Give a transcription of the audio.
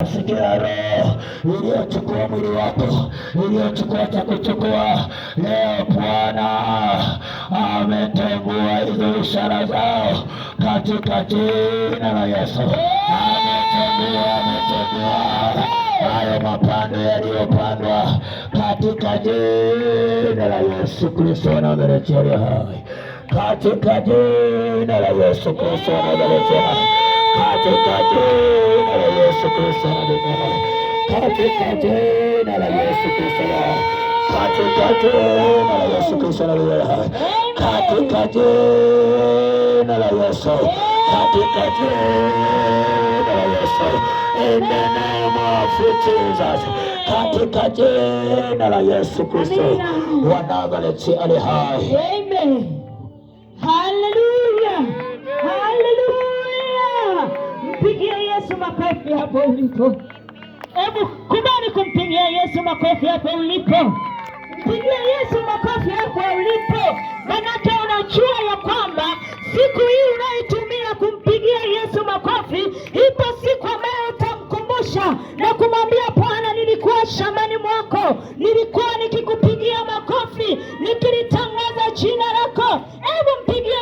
Nasikia roho iliyochukua mwili wako, iliyochukua cha kuchukua, leo Bwana ametengua hizo ishara zao katika jina la Yesu. Ametengua hayo mapando yaliyopandwa katika jina la Yesu Kristo wa Nazareti aliye hai, katika jina la Yesu Kristo wa Nazareti aliye hai, katika jina la Yesu Kristo wa Nazareti aliye hai, katika jina la Yesu Kristo aliye hai, katika jina la Yesu Kristo aliye hai, katika jina la Yesu, katika jina la Yesu, in the name of Jesus, katika jina la Yesu Kristo wa Nazareti aliye hai. Amen. Hallelujah. Hallelujah. Mpigie Yesu makofi hapo ulipo. Hebu kubali kumpigia Yesu makofi hapo ulipo. Mpigie Yesu makofi hapo ulipo. Manake unajua ya kwamba siku hii unayotumia kumpigia Yesu makofi, ipo siku ambayo utamkumbusha na kumwambia Bwana, nilikuwa shambani mwako, nilikuwa nikikupigia makofi, nikilitangaza jina lako. Hebu mpigie